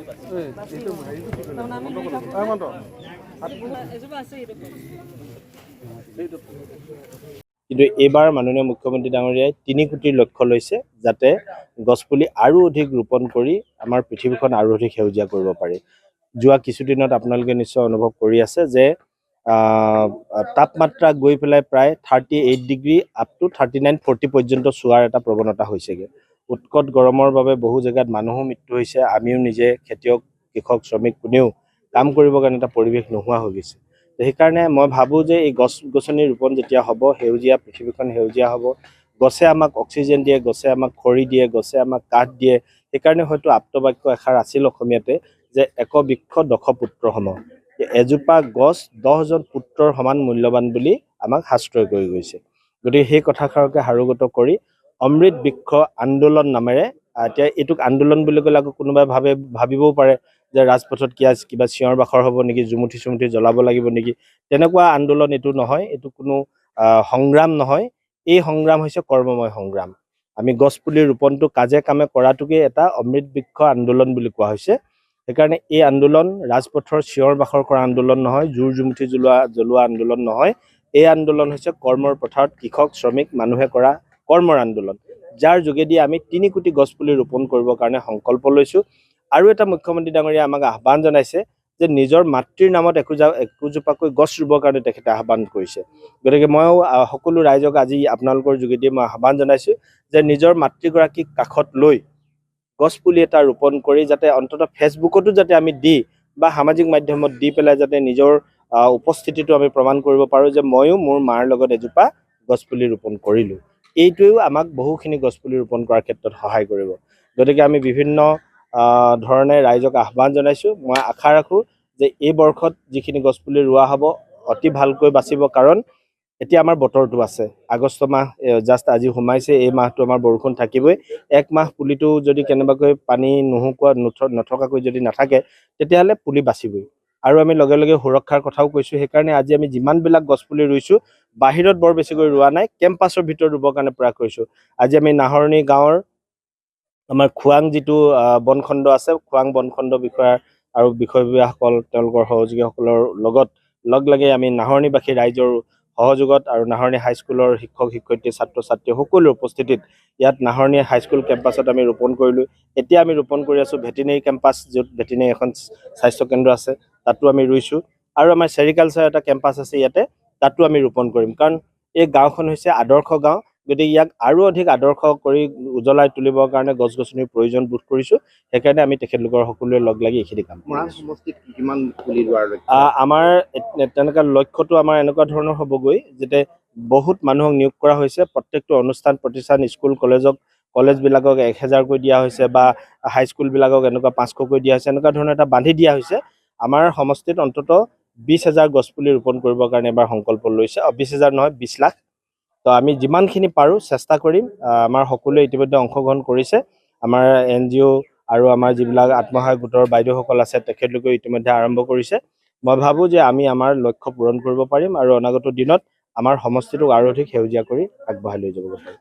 কিন্তু এইবাৰ মাননীয় মুখ্যমন্ত্ৰী ডাঙৰীয়াই ৩ কোটিৰ লক্ষ্য লৈছে যাতে গছপুলি আৰু অধিক ৰোপণ কৰি আমাৰ পৃথিৱীখন আৰু অধিক সেউজীয়া কৰিব পাৰি। যোৱা কিছুদিনত আপোনালোকে নিশ্চয় অনুভৱ কৰি আছে যে তাপমাত্ৰা গৈ পেলাই প্ৰায় 38 ডিগ্ৰী আপ টু 39-40 পৰ্যন্ত চোৱাৰ এটা প্ৰৱণতা হৈছেগৈ। উৎকট গৰমৰ বাবে বহু জেগাত মানুহো মৃত্যু হৈছে। আমিও নিজে খেতিয়ক, কৃষক, শ্ৰমিক কোনেও কাম কৰিবৰ কাৰণে এটা পৰিৱেশ নোহোৱা হৈ গৈছে। সেইকাৰণে মই ভাবোঁ যে এই গছ-গছনি ৰোপণ যেতিয়া হ'ব, সেউজীয়া পৃথিৱীখন সেউজীয়া হ'ব, গছে আমাক অক্সিজেন দিয়ে, গছে আমাক খৰি দিয়ে, গছে আমাক কাঠ দিয়ে। সেইকাৰণে হয়তো আপ্তবাক্য এষাৰ আছিল অসমীয়াতে যে একবৃক্ষ দশ পুত্ৰ সম। এজোপা গছ 10জন পুত্ৰৰ সমান মূল্যৱান বুলি আমাক শাস্ত্ৰই কৈ গৈছে। গতিকে সেই কথাষাৰকে সাৰোগত কৰি অমৃত বৃক্ষ আন্দোলন নামেৰে, এতিয়া এইটোক আন্দোলন বুলি ক'লে আকৌ কোনোবাই ভাবিবও পাৰে যে ৰাজপথত কিবা চিঞৰ বাখৰ হ'ব নেকি, জুমুঠি চুমুঠি জ্বলাব লাগিব নেকি। তেনেকুৱা আন্দোলন এইটো নহয়, এইটো কোনো সংগ্ৰাম নহয়। এই সংগ্ৰাম হৈছে কৰ্মময় সংগ্ৰাম। আমি গছপুলি ৰোপণটো কাজে কামে কৰাটোকে এটা অমৃত বৃক্ষ আন্দোলন বুলি কোৱা হৈছে। সেইকাৰণে এই আন্দোলন ৰাজপথৰ চিঞৰ বাখৰ কৰা আন্দোলন নহয়, জোৰ জুমুঠি জ্বলোৱা আন্দোলন নহয়। এই আন্দোলন হৈছে কৰ্মৰ পথাৰত কৃষক, শ্ৰমিক মানুহে কৰা কৰ্মৰ আন্দোলন, যাৰ যোগেদি আমি 3 কোটি গছপুলি ৰোপণ কৰিবৰ কাৰণে সংকল্প লৈছোঁ। আৰু এটা মুখ্যমন্ত্ৰী ডাঙৰীয়াই আমাক আহ্বান জনাইছে যে নিজৰ মাতৃৰ নামত একোজোপাকৈ গছ ৰুবৰ কাৰণে তেখেতে আহ্বান কৰিছে। গতিকে ময়ো সকলো ৰাইজক আজি আপোনালোকৰ যোগেদি মই আহ্বান জনাইছোঁ যে নিজৰ মাতৃগৰাকীক কাষত লৈ গছপুলি এটা ৰোপণ কৰি যাতে অন্ততঃ ফেচবুকতো যাতে আমি দি বা সামাজিক মাধ্যমত দি পেলাই যাতে নিজৰ উপস্থিতিটো আমি প্ৰমাণ কৰিব পাৰোঁ যে ময়ো মোৰ মাৰ লগত এজোপা গছপুলি ৰোপণ কৰিলোঁ। এইটোৱেও আমাক বহুখিনি গছপুলি ৰোপণ কৰাৰ ক্ষেত্ৰত সহায় কৰিব। গতিকে আমি বিভিন্ন ধৰণে ৰাইজক আহ্বান জনাইছোঁ। মই আশা ৰাখোঁ যে এই বৰ্ষত যিখিনি গছপুলি ৰোৱা হ'ব অতি ভালকৈ বাচিব, কাৰণ এতিয়া আমাৰ বতৰটো আছে। আগষ্ট মাহ জাষ্ট আজি সোমাইছে, এই মাহটো আমাৰ বৰষুণ থাকিবই। 1 মাহ পুলিটো যদি কেনেবাকৈ পানী নথকাকৈ যদি নাথাকে তেতিয়াহ'লে পুলি বাচিবই। আৰু আমি লগে লগে সুৰক্ষাৰ কথাও কৈছোঁ। সেইকাৰণে আজি আমি যিমানবিলাক গছপুলি ৰুইছোঁ বাহিৰত বৰ বেছিকৈ ৰোৱা নাই, কেম্পাছৰ ভিতৰত ৰুবৰ কাৰণে প্ৰয়াস কৰিছোঁ। আজি আমি নাহৰণি গাঁৱৰ আমাৰ খোৱাং যিটো বনখণ্ড আছে, খোৱাং বনখণ্ড বিষয়া আৰু বিষয়ববীয়াসকল তেওঁলোকৰ সহযোগীসকলৰ লগত লগ লাগি আমি নাহৰণিবাসী ৰাইজৰ সহযোগত আৰু নাহৰণি হাইস্কুলৰ শিক্ষক শিক্ষয়িত্ৰী ছাত্ৰ ছাত্ৰী সকলোৰ উপস্থিতিত ইয়াত নাহৰণি হাইস্কুল কেম্পাছত আমি ৰোপণ কৰিলোঁ। এতিয়া আমি ৰোপণ কৰি আছোঁ ভেটেনেৰী কেম্পাছ, য'ত ভেটেনেৰী এখন স্বাস্থ্যকেন্দ্ৰ আছে, তাতো আমি ৰুইছোঁ। আৰু আমাৰ চেৰিকালচাৰ এটা কেম্পাছ আছে ইয়াতে, তাতো আমি ৰোপণ কৰিম। কাৰণ এই গাঁওখন হৈছে আদৰ্শ গাঁও। গতিকে ইয়াক আৰু অধিক আদৰ্শ কৰি উজ্বলাই তুলিবৰ কাৰণে গছ গছনিৰ প্ৰয়োজন বোধ কৰিছোঁ। সেইকাৰণে আমি তেখেতলোকৰ সকলোৱে লগ লাগি এইখিনি কাম আমাৰ তেনেকুৱা লক্ষ্যটো আমাৰ এনেকুৱা ধৰণৰ হ'বগৈ যাতে বহুত মানুহক নিয়োগ কৰা হৈছে। প্ৰত্যেকটো অনুষ্ঠান প্ৰতিষ্ঠান, স্কুল কলেজবিলাকক 1000কৈ দিয়া হৈছে বা হাইস্কুলবিলাকক এনেকুৱা 500কৈ দিয়া হৈছে। এনেকুৱা ধৰণৰ এটা বান্ধি দিয়া হৈছে। আমাৰ সমষ্টিত অন্ততঃ 20,000 গছপুলি ৰোপণ কৰিবৰ কাৰণে এবাৰ সংকল্প লৈছে। 20,000 নহয়, 20 লাখ। তো আমি যিমানখিনি পাৰোঁ চেষ্টা কৰিম। আমাৰ সকলোৱে ইতিমধ্যে অংশগ্ৰহণ কৰিছে। আমাৰ NGO আৰু আমাৰ যিবিলাক আত্মসহায়ক গোটৰ বাইদেউসকল আছে তেখেতলোকেও ইতিমধ্যে আৰম্ভ কৰিছে। মই ভাবোঁ যে আমি আমাৰ লক্ষ্য পূৰণ কৰিব পাৰিম আৰু অনাগত দিনত আমাৰ সমষ্টিটোক আৰু অধিক সেউজীয়া কৰি আগবঢ়াই লৈ যাব পাৰিম।